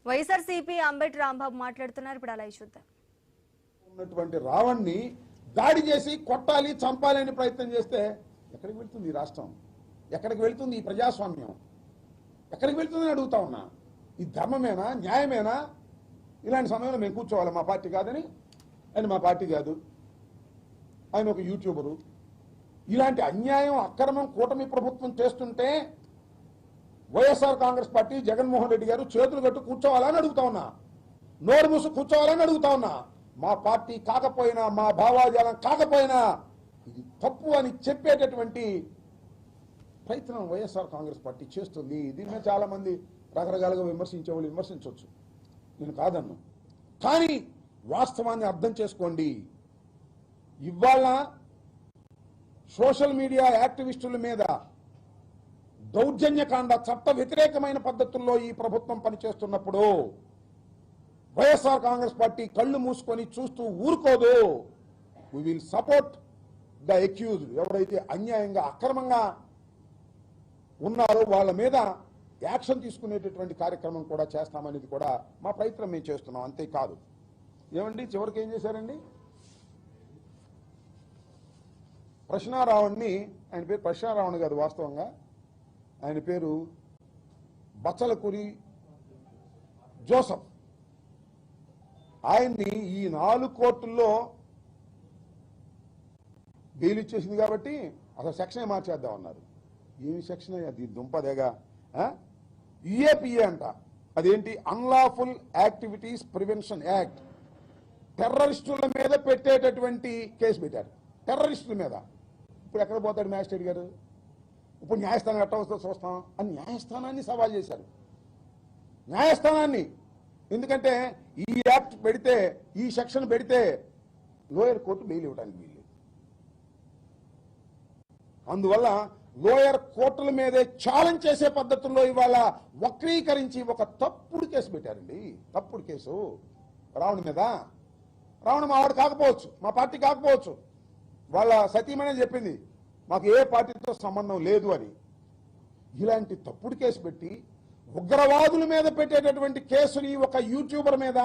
వైఎస్ఆర్సీపీ అంబటి రాంబాబు మాట్లాడుతున్నారు. ఇప్పుడు అలా చూద్దాం. ఉన్నటువంటి రావణ్ణి దాడి చేసి కొట్టాలి, చంపాలి అని ప్రయత్నం చేస్తే ఎక్కడికి వెళ్తుంది ఈ రాష్ట్రం? ఎక్కడికి వెళ్తుంది ఈ ప్రజాస్వామ్యం? ఎక్కడికి వెళ్తుందని అడుగుతా ఉన్నా. ఈ ధర్మమేనా, న్యాయమేనా? ఇలాంటి సమయంలో మేము కూర్చోవాలి. మా పార్టీ కాదని ఆయన మా పార్టీ కాదు, ఆయన ఒక యూట్యూబరు. ఇలాంటి అన్యాయం, అక్రమం కూటమి ప్రభుత్వం చేస్తుంటే వైఎస్ఆర్ కాంగ్రెస్ పార్టీ జగన్మోహన్ రెడ్డి గారు చేతులు కట్టు కూర్చోవాలని అడుగుతా ఉన్నా, నోరు మూసు కూర్చోవాలని అడుగుతా ఉన్నా. మా పార్టీ కాకపోయినా, మా భావాజాలం కాకపోయినా ఇది తప్పు అని చెప్పేటటువంటి ప్రయత్నం వైఎస్ఆర్ కాంగ్రెస్ పార్టీ చేస్తుంది. దీన్ని చాలా మంది రకరకాలుగా విమర్శించే వాళ్ళు విమర్శించవచ్చు, నేను కాదన్ను. కానీ వాస్తవాన్ని అర్థం చేసుకోండి. ఇవాళ సోషల్ మీడియా యాక్టివిస్టుల మీద దౌర్జన్యకాండ, చట్ట వ్యతిరేకమైన పద్ధతుల్లో ఈ ప్రభుత్వం పనిచేస్తున్నప్పుడు వైఎస్ఆర్ కాంగ్రెస్ పార్టీ కళ్ళు మూసుకొని చూస్తూ ఊరుకోదు. We will support the accused. ఎవరైతే అన్యాయంగా, అక్రమంగా ఉన్నారో వాళ్ళ మీద యాక్షన్ తీసుకునేటటువంటి కార్యక్రమం కూడా చేస్తామనేది కూడా మా ప్రయత్నం మేము చేస్తున్నాం. అంతేకాదు, ఏమండి చివరికి ఏం చేశారండి? ప్రశ్నారావుణ్ణి, ఆయన పేరు ప్రశ్నారావణ్ గారు, వాస్తవంగా ఆయన పేరు బచ్చలకూరి జోసఫ్. ఆయన్ని ఈ 4 కోర్టుల్లో బెయిల్ ఇచ్చేసింది కాబట్టి అసలు సెక్షన్ మార్చేద్దాం అన్నారు. ఏమి సెక్షన్ అది? దుంపదేగా యుఏపిఏ అంట. అదేంటి? Unlawful activities prevention act. టెర్రరిస్టుల మీద పెట్టేటటువంటి కేసు పెట్టారు, టెర్రరిస్టుల మీద. ఇప్పుడు ఎక్కడ పోతాడు మ్యాజిస్ట్రేట్ గారు? ఇప్పుడు న్యాయస్థానం ఎట్ట వస్తుందో చూస్తాం అని న్యాయస్థానాన్ని సవాల్ చేశారు. న్యాయస్థానాన్ని. ఎందుకంటే ఈ యాక్ట్ పెడితే, ఈ సెక్షన్ పెడితే లోయర్ కోర్టు బెయిల్ ఇవ్వడానికి వీలు. అందువల్ల లోయర్ కోర్టుల మీదే ఛాలెంజ్ చేసే పద్ధతుల్లో ఇవాళ వక్రీకరించి ఒక తప్పుడు కేసు పెట్టారండి. తప్పుడు కేసు రావణ్ మీద. రావణ్ మా వాడు కాకపోవచ్చు, మా పార్టీ కాకపోవచ్చు. వాళ్ళ సతీమణి చెప్పింది మాకు ఏ పార్టీతో సంబంధం లేదు అని. ఇలాంటి తప్పుడు కేసు పెట్టి ఉగ్రవాదుల మీద పెట్టేటటువంటి కేసుని ఒక యూట్యూబర్ మీద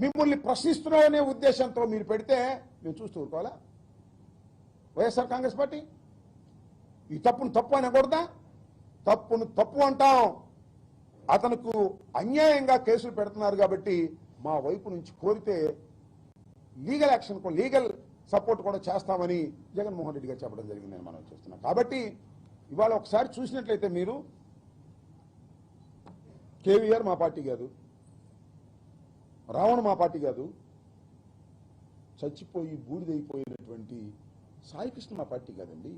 మిమ్మల్ని ప్రశ్నిస్తున్నారనే ఉద్దేశంతో మీరు పెడితే మేము చూస్తూ ఊరుకోవాలా? వైఎస్ఆర్ కాంగ్రెస్ పార్టీ ఈ తప్పును తప్పు అనకూడదా? తప్పును తప్పు అంటాం. అతనుకు అన్యాయంగా కేసులు పెడుతున్నారు కాబట్టి మా వైపు నుంచి కోరితే లీగల్ యాక్షన్, లీగల్ సపోర్ట్ కూడా చేస్తామని జగన్మోహన్ రెడ్డి గారు చెప్పడం జరిగిందని మనం చూస్తున్నాం. కాబట్టి ఇవాళ ఒకసారి చూసినట్లయితే మీరు, కేవీఆర్ మా పార్టీ కాదు, రావణ్ మా పార్టీ కాదు, చచ్చిపోయి బూడిదైపోయినటువంటి సాయికృష్ణ మా పార్టీ కాదండి.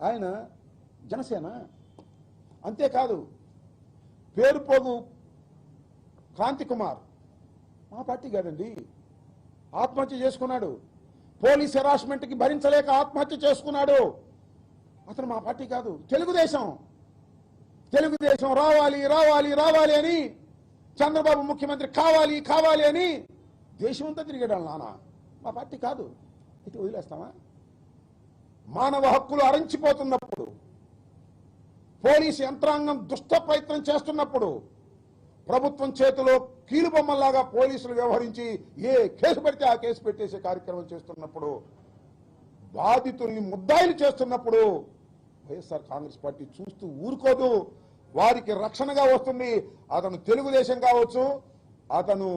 ఆయన జనసేన. అంతేకాదు పేరుపోగు కాంతి కుమార్ మా పార్టీ కాదండి, ఆత్మహత్య చేసుకున్నాడు. పోలీస్ హెరాస్మెంట్కి భరించలేక ఆత్మహత్య చేసుకున్నాడు. అతను మా పార్టీ కాదు, తెలుగుదేశం. తెలుగుదేశం రావాలి రావాలి రావాలి అని, చంద్రబాబు ముఖ్యమంత్రి కావాలి కావాలి అని దేశమంతా తిరిగాడు నాన్న. మా పార్టీ కాదు. ఇటు వదిలేస్తామా? మానవ హక్కులు అరించిపోతున్నప్పుడు, పోలీసు యంత్రాంగం దుష్ట ప్రయత్నం చేస్తున్నప్పుడు, ప్రభుత్వం చేతిలో కీలుబొమ్మల్లాగా పోలీసులు వ్యవహరించి ఏ కేసు పెడితే ఆ కేసు పెట్టేసే కార్యక్రమం చేస్తున్నప్పుడు, బాధితుల్ని ముద్దాయిలు చేస్తున్నప్పుడు వైఎస్ఆర్ కాంగ్రెస్ పార్టీ చూస్తూ ఊరుకోదు. వారికి రక్షణగా వస్తుంది. అతను తెలుగుదేశం కావచ్చు, అతను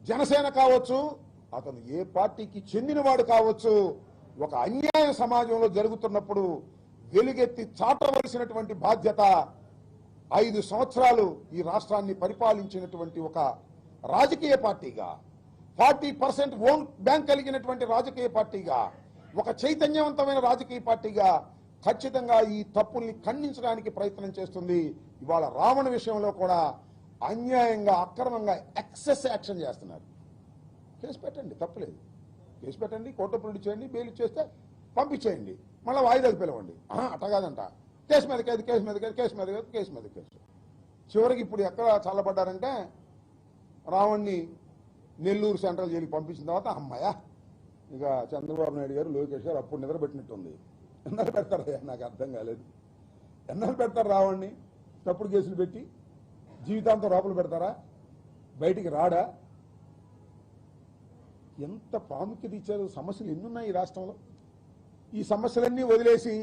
జనసేన కావచ్చు, అతను ఏ పార్టీకి చెందినవాడు కావచ్చు, ఒక అన్యాయ సమాజంలో జరుగుతున్నప్పుడు వెలుగెత్తి చాటవలసినటువంటి బాధ్యత 5 సంవత్సరాలు ఈ రాష్ట్రాన్ని పరిపాలించినటువంటి ఒక రాజకీయ పార్టీగా, 40% ఓన్ బ్యాంక్ కలిగినటువంటి రాజకీయ పార్టీగా, ఒక చైతన్యవంతమైన రాజకీయ పార్టీగా ఖచ్చితంగా ఈ తప్పుల్ని ఖండించడానికి ప్రయత్నం చేస్తుంది. ఇవాళ రావణ విషయంలో కూడా అన్యాయంగా, అక్రమంగా ఎక్సెస్ యాక్షన్ చేస్తున్నారు. కేసు పెట్టండి, తప్పులేదు. కేసు పెట్టండి, కోర్టు ప్రొడ్యూస్ చేయండి, బెయిల్ ఇచ్చేస్తే పంపించేయండి, మళ్ళీ వాయిదాలు పిలవండి. అట్ట కాదంట, కేసు మీద కేసు, కేసు మీద కేసు, కేసు మీద కేసు, కేసు మీద కేసు. చివరికి ఇప్పుడు ఎక్కడ చల్లబడ్డారంటే రావణ్ణి నెల్లూరు సెంట్రల్ జైలుకి పంపించిన తర్వాత అమ్మాయ ఇక చంద్రబాబు నాయుడు గారు, లోకేష్ గారు అప్పుడు నిద్ర పెట్టినట్టుంది. ఎన్నాళ్ళు పెడతారు? నాకు అర్థం కాలేదు. ఎన్నాళ్ళు పెడతారు రావణ్ణి? తప్పుడు కేసులు పెట్టి జీవితాంతం లోపల పెడతారా? బయటికి రాడా? ఎంత ప్రాముఖ్యత ఇచ్చారు? సమస్యలు ఎన్నున్నాయి ఈ రాష్ట్రంలో. ఈ సమస్యలన్నీ వదిలేసి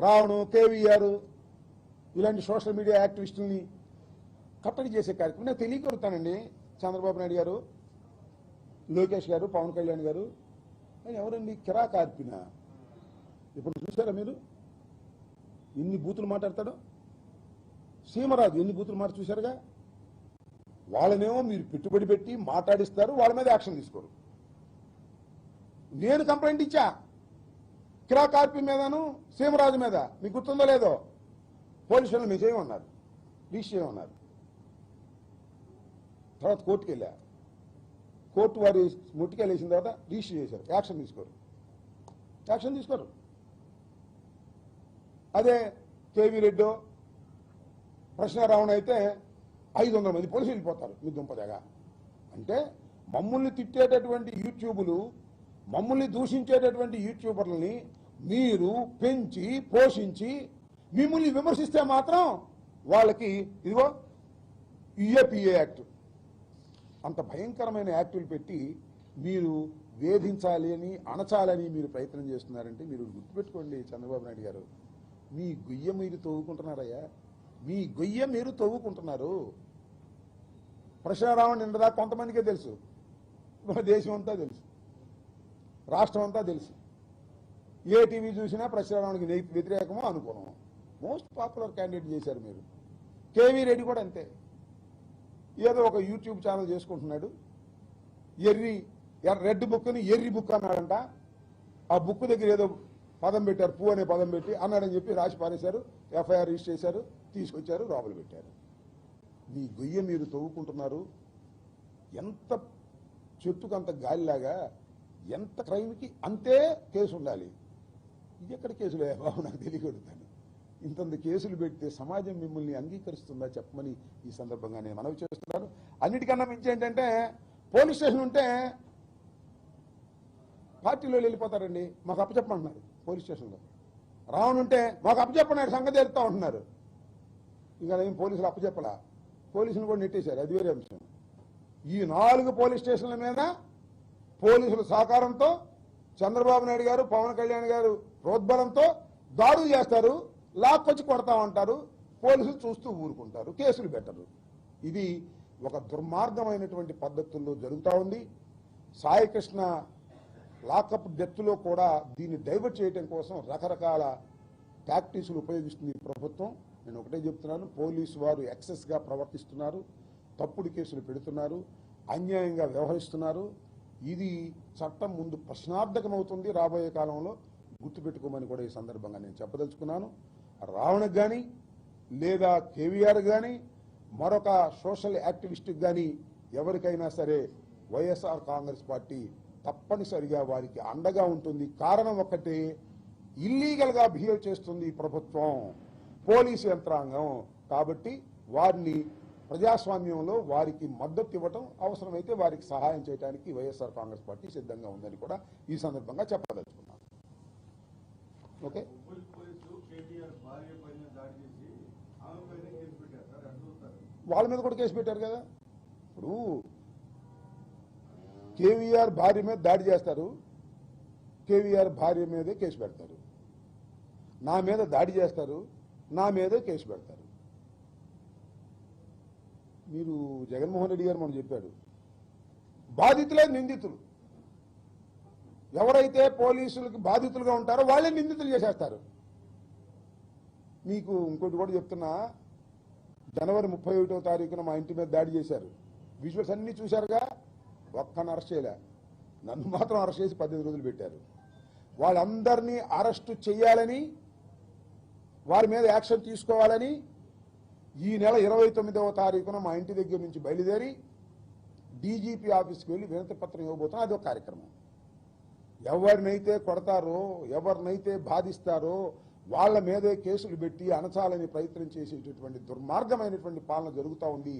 రావణు, కేవీఆర్ ఇలాంటి సోషల్ మీడియా యాక్టివిస్టుల్ని కట్టడి చేసే కార్యక్రమం నేను తెలియకొడతానండి. చంద్రబాబు నాయుడు గారు, లోకేష్ గారు, పవన్ కళ్యాణ్ గారు, ఆయన ఎవరండి? కిరా కార్పిన. ఇప్పుడు చూసారా మీరు ఎన్ని బూతులు మాట్లాడతాడో? సీమరాజు ఎన్ని బూతులు మాట చూశారుగా. వాళ్ళనేమో మీరు పెట్టుబడి పెట్టి మాట్లాడిస్తారు, వాళ్ళ మీద యాక్షన్ తీసుకోరు. నేను కంప్లైంట్ ఇచ్చా కిరా కార్పి మీదను సీమరాజు మీద, మీకు గుర్తుందో లేదో. పోలీసులు మీరు చేయమన్నారు, రిజిస్టర్ చేయమన్నారు. తర్వాత కోర్టుకు వెళ్ళా, కోర్టు వారి ముట్టికెళ్ళి వేసిన తర్వాత రిజిస్టర్ చేశారు. యాక్షన్ తీసుకోరు. అదే కేవీ రెడ్డో, ప్రశ్నారావణ అయితే 500 మంది పోలీసులు వెళ్ళిపోతారు మీ దుంపదగా. అంటే మమ్మల్ని తిట్టేటటువంటి యూట్యూబులు, మమ్మల్ని దూషించేటటువంటి యూట్యూబర్లని మీరు పెంచి పోషించి మిమ్మల్ని విమర్శిస్తే మాత్రం వాళ్ళకి ఇదిగో యుఏపిఏ యాక్ట్ అంత భయంకరమైన యాక్టులు పెట్టి మీరు వేధించాలి అని, అణచాలని మీరు ప్రయత్నం చేస్తున్నారంటే మీరు గుర్తుపెట్టుకోండి చంద్రబాబు నాయుడు గారు, మీ గొయ్య మీరు తవ్వుకుంటున్నారయ్యా. మీ గొయ్య మీరు తవ్వుకుంటున్నారు. ప్రశ్నారావణ నిండదా కొంతమందికే తెలుసు, దేశం అంతా తెలుసు, రాష్ట్రం అంతా తెలుసు. ఏ టీవీ చూసినా ప్రశ్నారావణకి వ్యతిరేకమో అనుకోవడం. మోస్ట్ పాపులర్ క్యాండిడేట్ చేశారు మీరు. కేవీ రెడ్డి కూడా అంతే. ఏదో ఒక యూట్యూబ్ ఛానల్ చేసుకుంటున్నాడు. రెడ్ బుక్ని ఎర్రి బుక్ అన్నాడంట. ఆ బుక్ దగ్గర ఏదో పదం పెట్టారు, పూ అనే పదం పెట్టి అన్నాడని చెప్పి రాసి పారేశారు. ఎఫ్ఐఆర్ రిజిస్టర్ చేశారు, తీసుకొచ్చారు, లోపల పెట్టారు. మీ గొయ్య మీరు తవ్వుకుంటున్నారు. ఎంత చెట్టుకు అంత గాలిలాగా, ఎంత క్రైమ్కి అంతే కేసు ఉండాలి. ఇది ఎక్కడ కేసులు బాబు నాకు తెలియకూడతాను. ఇంతంత కేసులు పెడితే సమాజం మిమ్మల్ని అంగీకరిస్తుందా చెప్పమని ఈ సందర్భంగా నేను మనవి చేస్తున్నాను. అన్నిటికన్నా మించి ఏంటంటే పోలీస్ స్టేషన్ ఉంటే పార్టీలో వెళ్ళిపోతారండి. మాకు అప్పచెప్పమంటున్నారు పోలీస్ స్టేషన్లో. రావణుంటే మాకు అప్పచెప్పన్నాడు, సంగతి తెలుస్తా ఉంటున్నారు. ఇంకా ఏం పోలీసులు అప్పచెప్పలా, పోలీసులు కూడా నెట్టేశారు. అది వేరే అంశం. ఈ 4 పోలీస్ స్టేషన్ల మీద పోలీసుల సహకారంతో చంద్రబాబు నాయుడు గారు, పవన్ కళ్యాణ్ గారు ప్రోద్బలంతో దాడులు చేస్తారు, లాక్కొచ్చి కొడతా ఉంటారు. పోలీసులు చూస్తూ ఊరుకుంటారు, కేసులు పెట్టరు. ఇది ఒక దుర్మార్గమైనటువంటి పద్ధతుల్లో జరుగుతూ ఉంది. సాయికృష్ణ లాకప్ డెత్లో కూడా దీన్ని డైవర్ట్ చేయడం కోసం రకరకాల టాక్టిక్స్లు ఉపయోగిస్తుంది ప్రభుత్వం. నేను ఒకటే చెప్తున్నాను, పోలీసు వారు ఎక్సెస్గా ప్రవర్తిస్తున్నారు, తప్పుడు కేసులు పెడుతున్నారు, అన్యాయంగా వ్యవహరిస్తున్నారు. ఇది చట్టం ముందు ప్రశ్నార్థకమవుతుంది రాబోయే కాలంలో. గుర్తుపెట్టుకోమని కూడా ఈ సందర్భంగా నేను చెప్పదలుచుకున్నాను. రావణకు కానీ లేదా కేవీఆర్ కానీ మరొక సోషల్ యాక్టివిస్ట్కి కానీ ఎవరికైనా సరే వైఎస్ఆర్ కాంగ్రెస్ పార్టీ తప్పనిసరిగా వారికి అండగా ఉంటుంది. కారణం ఒక్కటే, ఇల్లీగల్గా బిహేవ్ చేస్తుంది ఈ ప్రభుత్వం, పోలీసు యంత్రాంగం. కాబట్టి వారిని ప్రజాస్వామ్యంలో వారికి మద్దతు ఇవ్వటం, అవసరమైతే వారికి సహాయం చేయడానికి వైఎస్ఆర్ కాంగ్రెస్ పార్టీ సిద్ధంగా ఉందని కూడా ఈ సందర్భంగా చెప్పదలుచుకున్నాను. ఓకే, వాళ్ళ మీద కూడా కేసు పెట్టారు కదా. ఇప్పుడు కేవీఆర్ భార్య మీద దాడి చేస్తారు, కేవీఆర్ భార్య మీదే కేసు పెడతారు. నా మీద దాడి చేస్తారు, నా మీదే కేసు పెడతారు. మీరు జగన్మోహన్ రెడ్డి గారు మనం చెప్పాడు, బాధితులే నిందితులు. ఎవరైతే పోలీసులకు బాధితులుగా ఉంటారో వాళ్ళే నిందితులు చేసేస్తారు. మీకు ఇంకోటి కూడా చెప్తున్నా, జనవరి 31వ తారీఖున మా ఇంటి మీద దాడి చేశారు. విజువల్స్ అన్ని చూశారుగా. ఒక్కని అరెస్ట్ చేయలే, నన్ను మాత్రం అరెస్ట్ చేసి 15 రోజులు పెట్టారు. వాళ్ళందరినీ అరెస్టు చేయాలని, వారి మీద యాక్షన్ తీసుకోవాలని ఈ నెల 29వ తారీఖున మా ఇంటి దగ్గర నుంచి బయలుదేరి డీజీపీ ఆఫీస్కి వెళ్ళి వినతి పత్రం ఇవ్వబోతున్నా. అదొక కార్యక్రమం. ఎవరినైతే కొడతారో, ఎవరినైతే బాధిస్తారో వాళ్ళ మీదే కేసులు పెట్టి అణచాలని ప్రయత్నం చేసేటటువంటి దుర్మార్గమైనటువంటి పాలన జరుగుతూ ఉంది.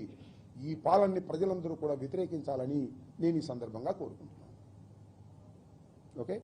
ఈ పాలనని ప్రజలందరూ కూడా వ్యతిరేకించాలని నేను ఈ సందర్భంగా కోరుకుంటున్నాను. ఓకే.